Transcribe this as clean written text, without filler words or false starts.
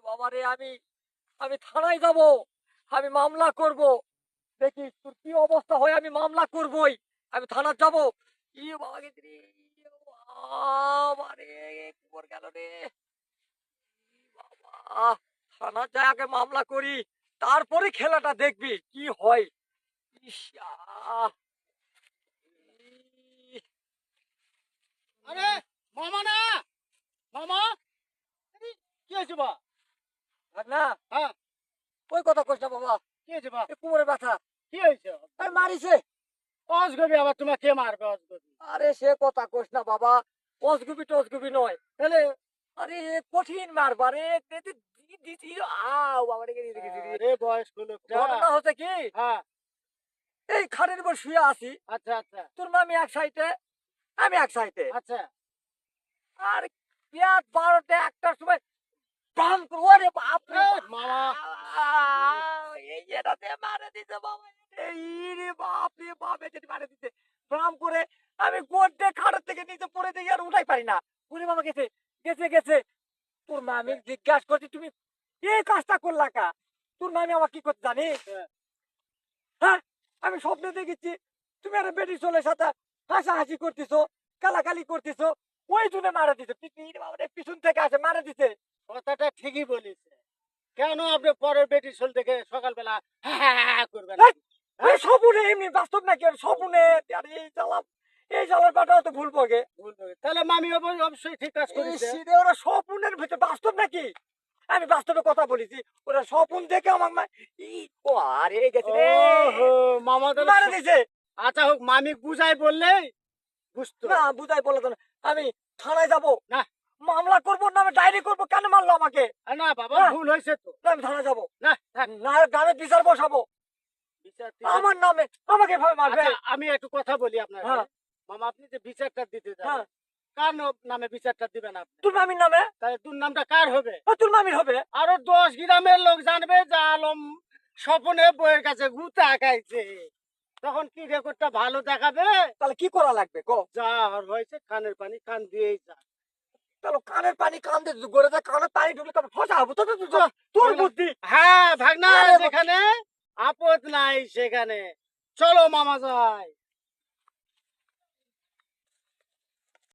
বাবারে, আমি আমি থানায় যাব, আমি মামলা করব। দেখি তোর কি অবস্থা হয়, আমি মামলা করবই। আমি থানা যাব। ই বাবা রে, বাবারে, খবর গেল রে। বাবা, থানা যায় আগে মামলা করি, তারপরে খেলাটা দেখবি কি হয়। ইস, আহ, ই, আরে মামা না, মামা কি হয়েছে বা? না, হ্যাঁ, ওই কথা কইস না বাবা। কি হয়েছে বা? এ কোমরে ব্যথা, কি হয়েছে? আমি মারিছে। অজগবি আবার তোমার কে মারবে অজগবি? আরে সে কথা কইস না বাবা, অসগুবি টসগুবি নয়। তাহলে আরে কঠিন মারবা রে, দিদি আও বাবা রে, গেছি গেছি। আরে বয়স্ক লোকটা। ঘটনা হচ্ছে কি, হ্যাঁ, এই খাটের উপর শুয়ে আছি, আচ্ছা আচ্ছা তোর মামি এক সাইডে, আমি এক সাইডে। আচ্ছা। আর রাত 12টা 1টার সময় প্রাণ করে, ওরে বাপ রে এ, বাপ, মামা এই এটাতে মারে দিতে বাবা, এই রে বাপ রে বাপ, এটা মারে দিতে প্রাণ করে। আমি গোড্ডে খাটের থেকে নিচে পড়ে দিই আর উঠাই পারি না। ওরে বাবা, গেছে গেছে গেছে। তোর মামি জিজ্ঞাসা করছি, তুমি এই কাজটা করলা কা? তোর মামি আমার কি করতে জানিস? হ্যাঁ, আমি স্বপ্নে দেখেছি তুমি আর বেটি চলে সাথে হাসাহাসি করতেছো, কালাকালি করতেছো, ওই জন্য মারা দিছে। পিছন থেকে আসে মারা দিছে। কথাটা ঠিকই বলেছে। কেন আপনি পরের বেটি শোল দেখে সকালবেলা হ্যাঁ হ্যাঁ হ্যাঁ করবেন? এই, এই স্বপ্নে, এমনি বাস্তব নাকি? আর স্বপ্নে, আরে এই জ্বালার বাটাও তো ভুল পগে। ভুল করে। তাহলে মামি অবশ্যই ঠিক কাজ করেছে। ওরা স্বপ্নের ভিতরে বাস্তব নাকি? আমি বাস্তবে কথা বলেছি, ওরা স্বপ্ন দেখে আমার ও আরে গেছে রে, ওহো, মামা তাহলে মারা দিছে। আচ্ছা হোক, মামি বুঝাই বললেই বুঝতো। না, বুঝাই বলে তো না। আমি থানায় যাব, না মামলা করবো, না আমি ডায়েরি করবো, কেন মারলো আমাকে? না বাবা, না। ভুল হয়েছে তো। না, আমি থানায় যাব, না থাক, না গ্রামে বিচার বসাবো বিচার টিচার- আমার নামে, আমাকে ভাবে মারবে। আচ্ছা আমি একটু কথা বলি আপনার। হ্যাঁ মামা আপনি যে বিচারটা দিতে হ্যাঁ, যাবেন, কার নামে বিচারটা দিবেন আপনি? তোর মামির নামে। তাহলে তোর নামটা কার হবে? তোর মামির হবে। আরো 10 গ্রামের লোক জানবে যে আলম স্বপনে বইয়ের কাছে গুতা খাইছে। তখন কি রেকর্ডটা ভালো দেখাবে? তাহলে কি করা লাগবে ক? যা আর হয়েছে কানের পানি কান দিয়েই যা। তাহলে কানের পানি কান দিয়ে গড়ে যায়, কানের পানি ঢুকলে তবে ফসা হবো তো। তোর বুদ্ধি। হ্যাঁ ভাগনা, আরে যেখানে আপদ নাই সেখানে চলো মামা যাই।